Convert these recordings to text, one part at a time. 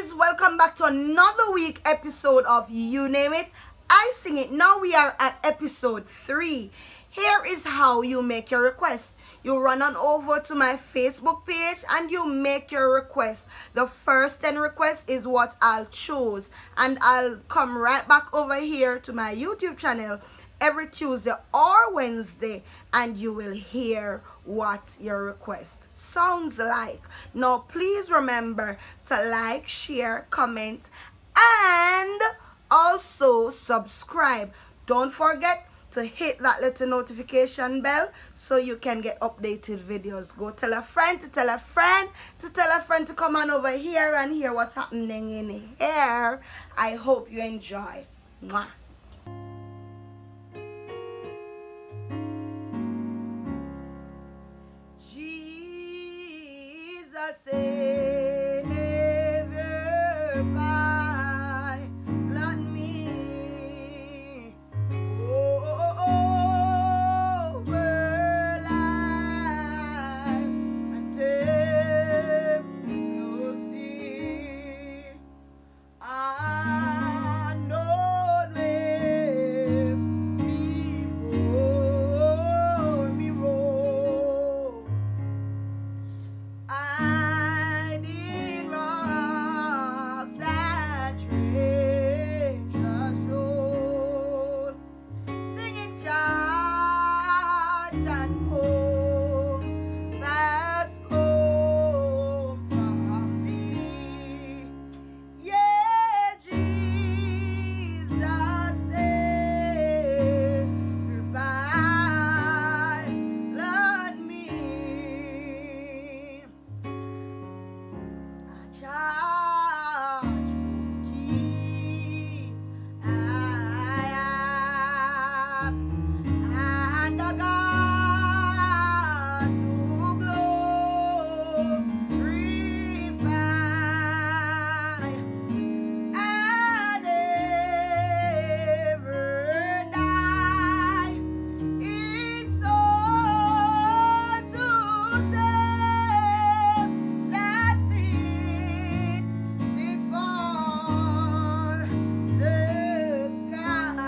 guys, welcome back to another week episode of You Name It, I Sing It. Now we are at episode 3. Here is how you make your request. You run on over to my Facebook page and you make your request. The first 10 requests is what I'll choose, and I'll come right back over here to my YouTube channel every Tuesday or Wednesday, and you will hear what your request sounds like. Now please remember to like, share, comment, and also subscribe. Don't forget to hit that little notification bell so you can get updated videos. Go tell a friend to tell a friend to tell a friend to come on over here and hear what's happening in here. I hope you enjoy. Mwah. Jesus Savior, by let me over life until you see unknown waves before me roll. I need rocks that treasure shown, singing charts and home, past home from thee. Yeah, Jesus Savior, by let me charge key I have, and I got to glorify and never die. It's all to save that fit for the sky.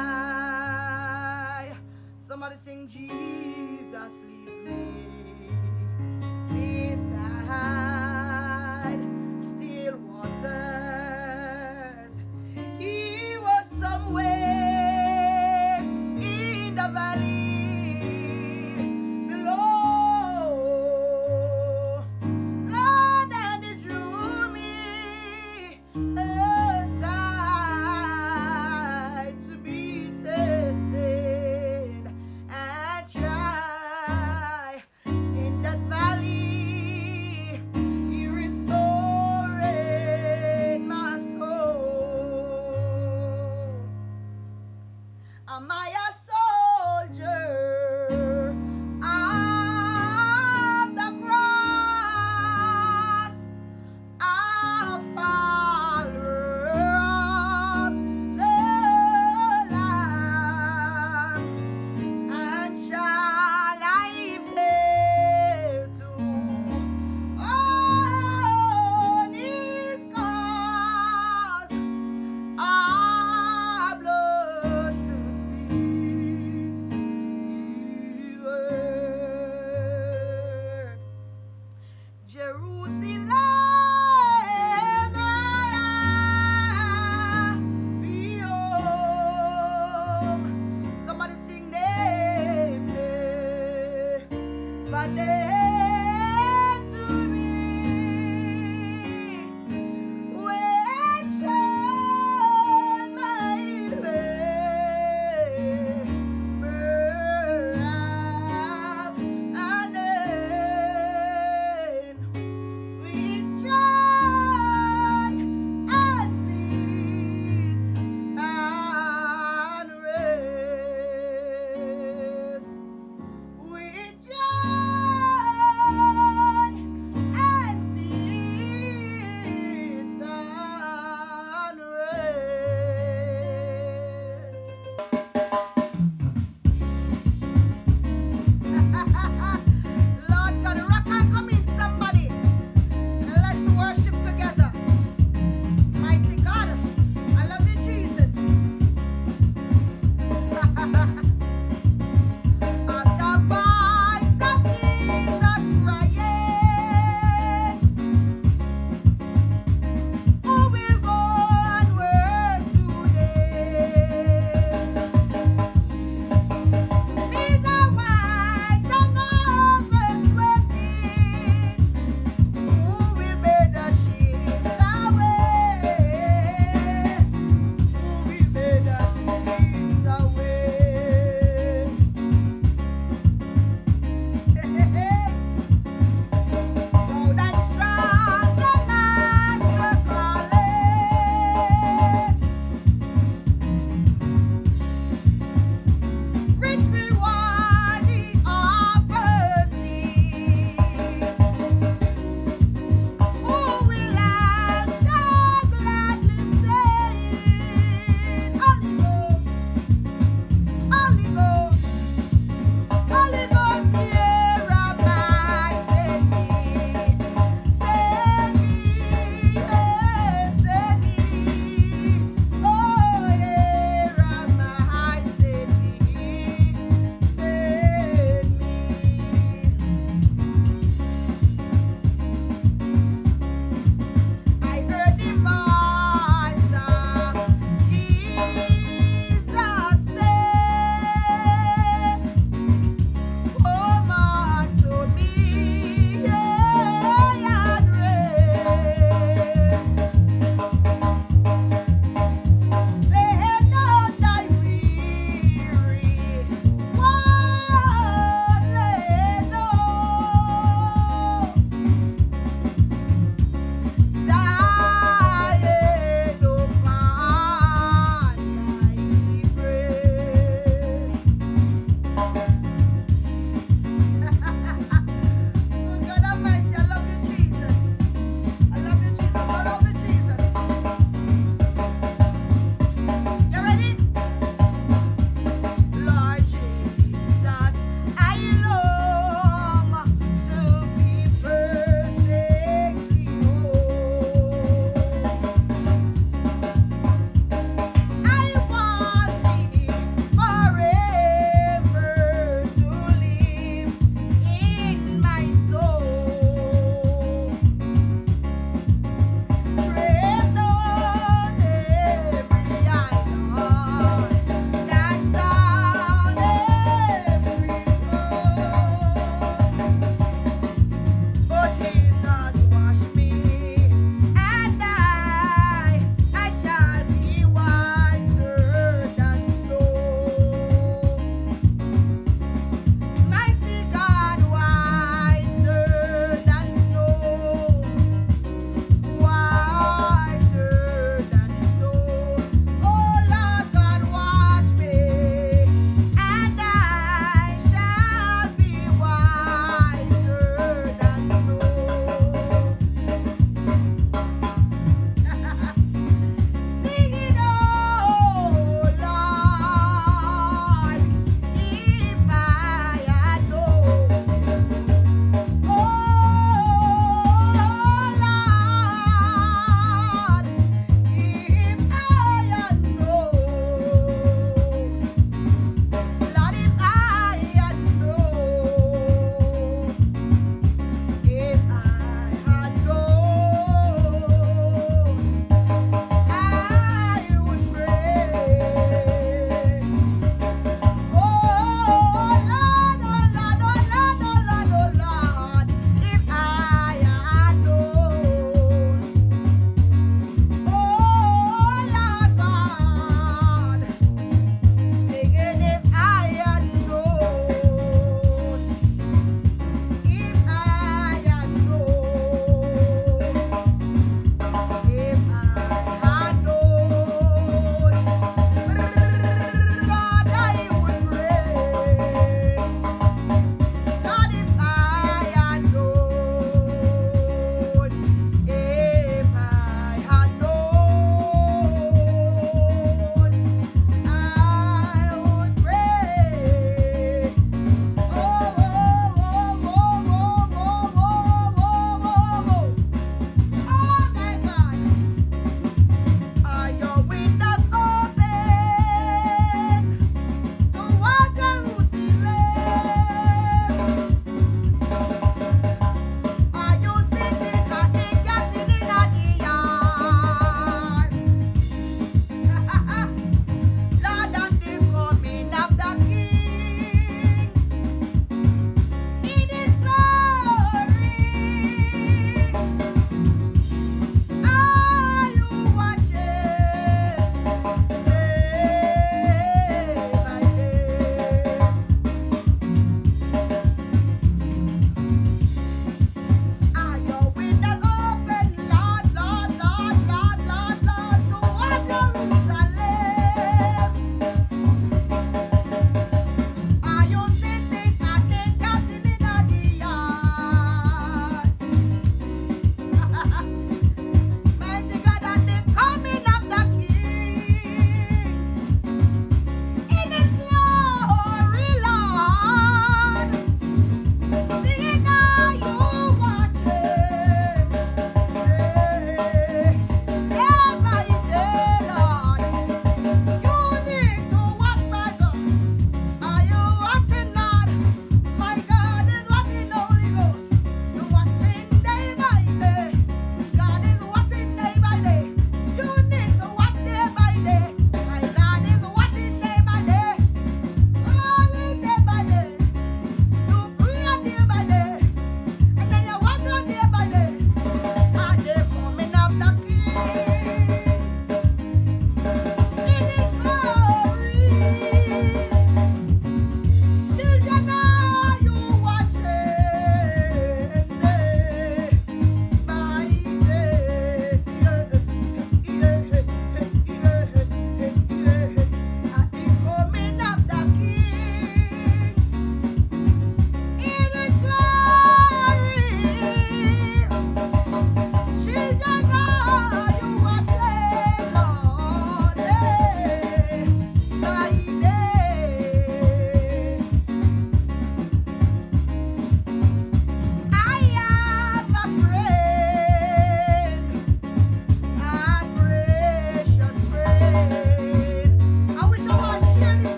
Somebody sing, Jesus leads me beside still waters. He was somewhere in the valley below, Lord, and it drew me aside to be tested and tried. In that valley, He restored my soul. Am I